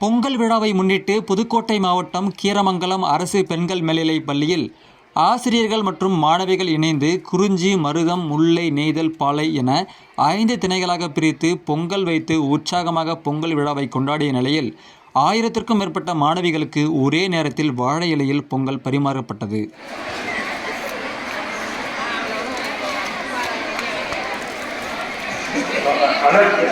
பொங்கல் விழாவை முன்னிட்டு புதுக்கோட்டை மாவட்டம் கீரமங்கலம் அரசு பெண்கள் மேல்நிலைப் பள்ளியில் ஆசிரியர்கள் மற்றும் மாணவிகள் இணைந்து குறிஞ்சி, மருதம், முல்லை, நெய்தல், பாலை என 5 திணைகளாக பிரித்து பொங்கல் வைத்து உற்சாகமாக பொங்கல் விழாவை கொண்டாடிய நிலையில் 1000க்கும் மேற்பட்ட மாணவிகளுக்கு ஒரே நேரத்தில் வாழை இலையில் பொங்கல் பரிமாறப்பட்டது. அனைத்து